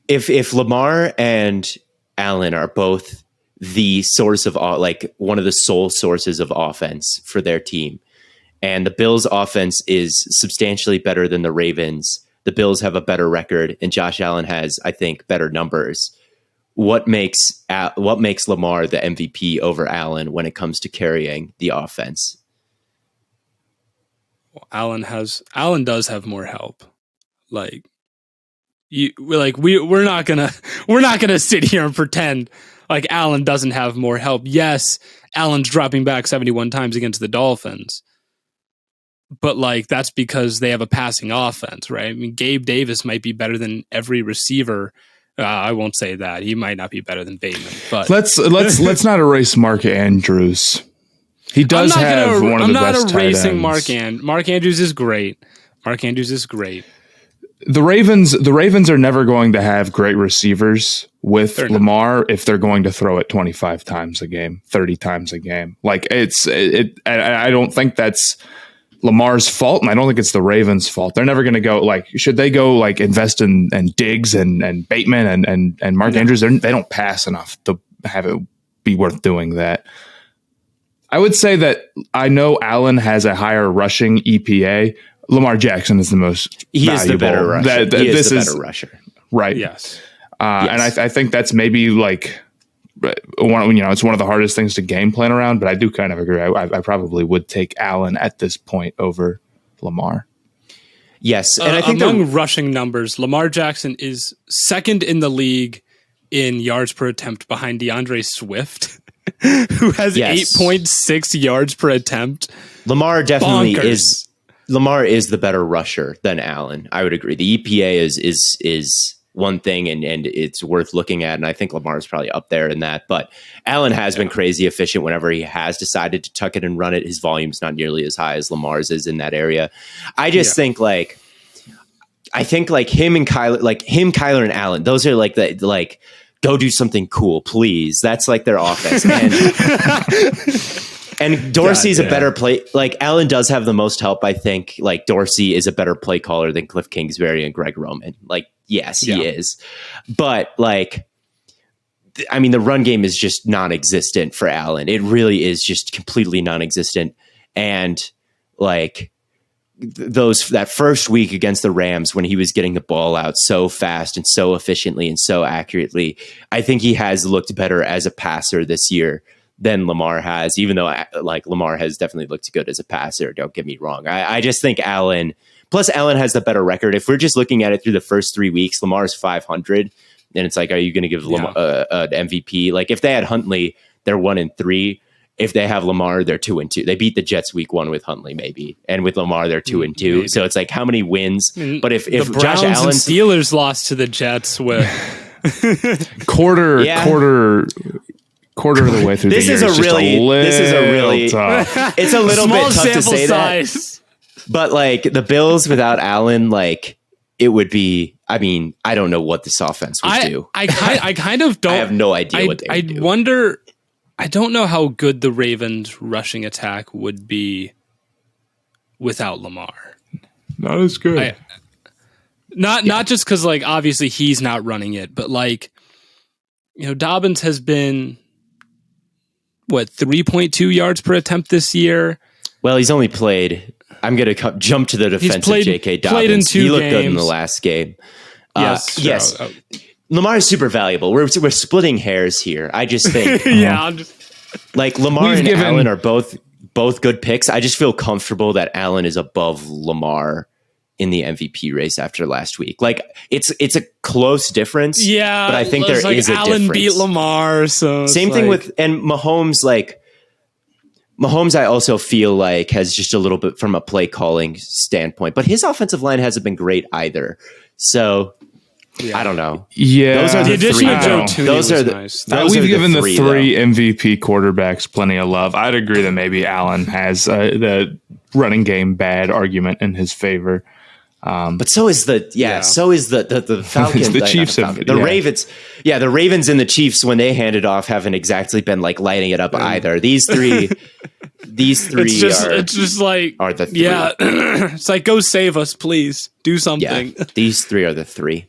if Lamar and Allen are both the source of like one of the sole sources of offense for their team, and the Bills' offense is substantially better than the Ravens, the Bills have a better record, and Josh Allen has, I think, better numbers. What makes Lamar the MVP over Allen when it comes to carrying the offense? Well, Allen does have more help. We're not gonna sit here and pretend like Allen doesn't have more help. Yes, Allen's dropping back 71 times against the Dolphins, but like that's because they have a passing offense, right? I mean, Gabe Davis might be better than every receiver. I won't say that. He might not be better than Bateman, but let's not erase Mark Andrews. He does have one of the best tight ends. I'm not erasing Mark Andrews is great. Mark Andrews is great. The Ravens are never going to have great receivers with Lamar if they're going to throw it 25 times a game, 30 times a game. Like I don't think that's Lamar's fault, and I don't think it's the Ravens' fault. They're never going to go should they go invest in Diggs and Bateman and Mark Andrews? They don't pass enough to have it be worth doing that. I would say that I know Allen has a higher rushing EPA. Lamar Jackson is the most He valuable. is the better rusher. He is the better rusher. Right. Yes. And I think that's maybe it's one of the hardest things to game plan around, but I do kind of agree. I probably would take Allen at this point over Lamar. Yes. And I think among rushing numbers, Lamar Jackson is second in the league in yards per attempt behind DeAndre Swift, who has 8.6 yards per attempt. Lamar definitely is. Lamar is the better rusher than Allen. I would agree. The EPA is one thing, and it's worth looking at. And I think Lamar is probably up there in that. But Allen has been crazy efficient whenever he has decided to tuck it and run it. His volume's not nearly as high as Lamar's is in that area. I just think him and Kyler and Allen, those are go do something cool, please. That's like their offense. And Dorsey's a better play. Allen does have the most help, I think. Dorsey is a better play caller than Cliff Kingsbury and Greg Roman. Yes, he is. But the run game is just non-existent for Allen. It really is just completely non-existent. And that first week against the Rams when he was getting the ball out so fast and so efficiently and so accurately, I think he has looked better as a passer this year than Lamar has, even though Lamar has definitely looked good as a passer. Don't get me wrong. I just think Allen has the better record. If we're just looking at it through the first 3 weeks, Lamar's 500, and it's are you going to give Lamar an MVP? If they had Huntley, they're 1-3. If they have Lamar, they're 2-2. They beat the Jets week 1 with Huntley, maybe, and with Lamar, they're 2-2. Maybe. So it's how many wins? But if the Josh Allen, and Steelers lost to the Jets with quarter of the way through this the year, this is a really tough. It's a little bit tough to say size. That, but the Bills without Allen, it would be. I don't know what this offense would do. I kind of don't. I have no idea what they would do. Wonder. I don't know how good the Ravens' rushing attack would be without Lamar. Not as good. Not just because obviously he's not running it, but Dobbins has been 3.2 yards per attempt this year. Well, he's only played. I'm going to jump to the defense of J.K. Dobbins. Played in 2 he looked games. good in the last game. Yes. Lamar is super valuable. We're splitting hairs here. I just think Lamar and Allen are both good picks. I just feel comfortable that Allen is above Lamar in the MVP race after last week. It's a close difference. Yeah, but I think there is a Allen difference. beat Lamar, so same thing with Mahomes. Mahomes, I also feel has just a little bit from a play calling standpoint, but his offensive line hasn't been great either. So I don't know. Yeah, those are the addition three. of Joe Tooney Those are the. Nice. We've given the three MVP quarterbacks plenty of love. I'd agree that maybe Allen has the running game bad argument in his favor. But so is the Falcons. The Chiefs, the Ravens. Yeah, the Ravens and the Chiefs, when they handed off, haven't exactly been lighting it up either. These three it's just are the three. Yeah, it's go save us, please. Do something. Yeah, these three are the three.